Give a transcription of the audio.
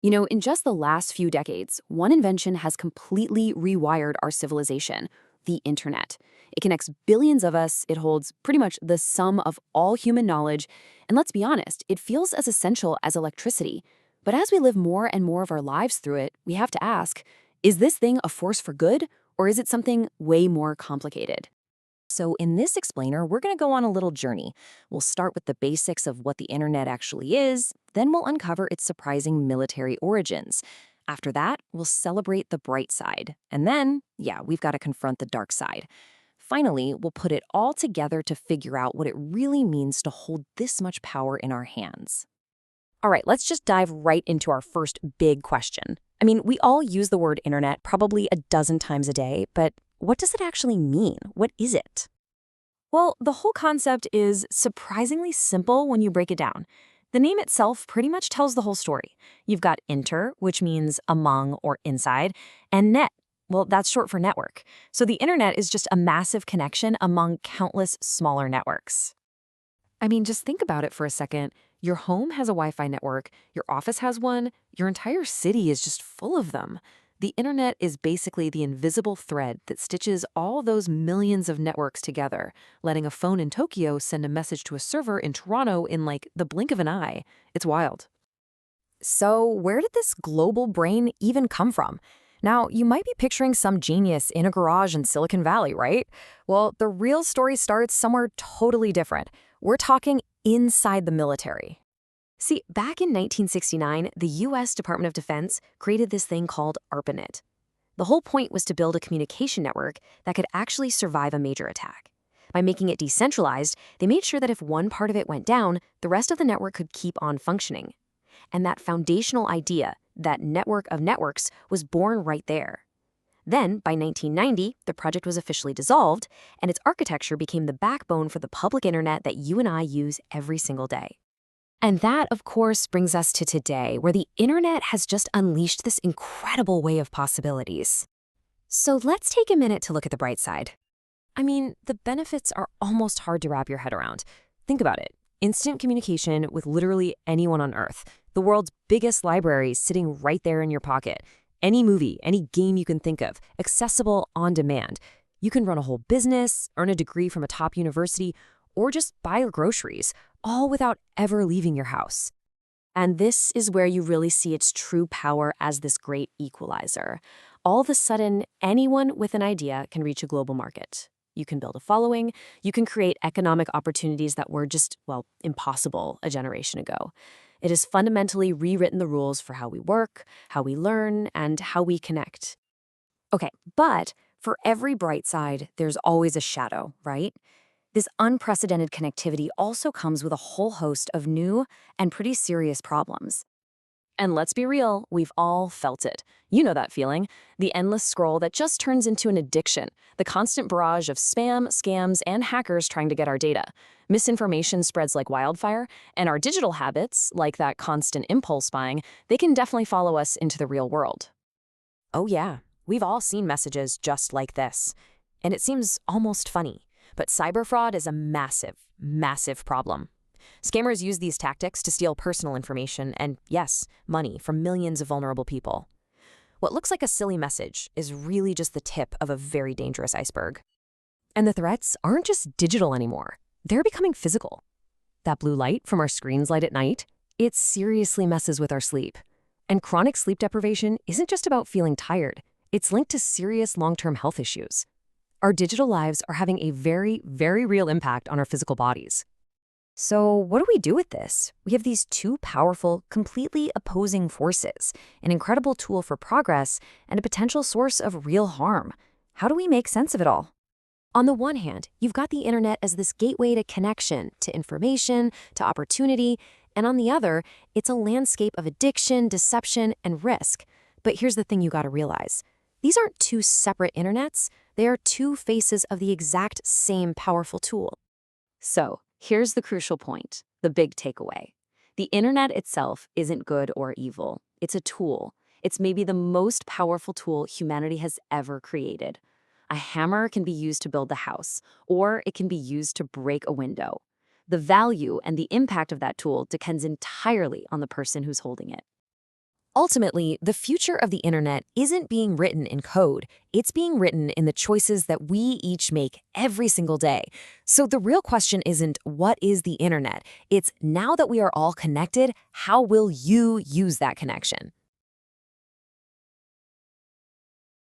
In just the last few decades, one invention has completely rewired our civilization: the internet. It connects billions of us, it holds pretty much the sum of all human knowledge, and let's be honest, it feels as essential as electricity. But as we live more and more of our lives through it, we have to ask, is this thing a force for good, or is it something way more complicated? So, in this explainer, we're going to go on a little journey. We'll start with the basics of what the internet actually is, then we'll uncover its surprising military origins. After that, we'll celebrate the bright side. And then, yeah, we've got to confront the dark side. Finally, we'll put it all together to figure out what it really means to hold this much power in our hands. All right, let's just dive right into our first big question. We all use the word internet probably a dozen times a day, but what does it actually mean? What is it? Well, the whole concept is surprisingly simple when you break it down. The name itself pretty much tells the whole story. You've got inter, which means among or inside, and net. Well, that's short for network. So the internet is just a massive connection among countless smaller networks. Just think about it for a second. Your home has a Wi Fi network, your office has one, your entire city is just full of them. The internet is basically the invisible thread that stitches all those millions of networks together, letting a phone in Tokyo send a message to a server in Toronto in like the blink of an eye. It's wild. So, where did this global brain even come from? Now, you might be picturing some genius in a garage in Silicon Valley, right? Well, the real story starts somewhere totally different. We're talking inside the military. See, back in 1969, the US Department of Defense created this thing called ARPANET. The whole point was to build a communication network that could actually survive a major attack. By making it decentralized, they made sure that if one part of it went down, the rest of the network could keep on functioning. And that foundational idea, that network of networks, was born right there. Then, by 1990, the project was officially dissolved, and its architecture became the backbone for the public internet that you and I use every single day. And that, of course, brings us to today, where the internet has just unleashed this incredible way of possibilities. So let's take a minute to look at the bright side. The benefits are almost hard to wrap your head around. Think about it. Instant communication with literally anyone on Earth. The world's biggest library sitting right there in your pocket. Any movie, any game you can think of, accessible on demand. You can run a whole business, earn a degree from a top university, or just buy your groceries, all without ever leaving your house. And this is where you really see its true power as this great equalizer. All of a sudden, anyone with an idea can reach a global market. You can build a following, you can create economic opportunities that were just, well, impossible a generation ago. It has fundamentally rewritten the rules for how we work, how we learn, and how we connect. Okay, but for every bright side, there's always a shadow, right? This unprecedented connectivity also comes with a whole host of new and pretty serious problems. And let's be real, we've all felt it. You know that feeling. The endless scroll that just turns into an addiction. The constant barrage of spam, scams, and hackers trying to get our data. Misinformation spreads like wildfire, and our digital habits, like that constant impulse buying, they can definitely follow us into the real world. Oh yeah, we've all seen messages just like this. And it seems almost funny. But cyber fraud is a massive, massive problem. Scammers use these tactics to steal personal information and, yes, money from millions of vulnerable people. What looks like a silly message is really just the tip of a very dangerous iceberg. And the threats aren't just digital anymore. They're becoming physical. That blue light from our screens light at night, it seriously messes with our sleep. And chronic sleep deprivation isn't just about feeling tired. It's linked to serious long-term health issues. Our digital lives are having a very, very real impact on our physical bodies. So what do we do with this? We have these two powerful, completely opposing forces, an incredible tool for progress and a potential source of real harm. How do we make sense of it all? On the one hand, you've got the internet as this gateway to connection, to information, to opportunity, and on the other, it's a landscape of addiction, deception, and risk. But here's the thing you gotta realize. These aren't two separate internets. They are two faces of the exact same powerful tool. So, here's the crucial point, the big takeaway. The internet itself isn't good or evil. It's a tool. It's maybe the most powerful tool humanity has ever created. A hammer can be used to build the house, or it can be used to break a window. The value and the impact of that tool depends entirely on the person who's holding it. Ultimately, the future of the internet isn't being written in code. It's being written in the choices that we each make every single day. So the real question isn't what is the internet? It's now that we are all connected, how will you use that connection?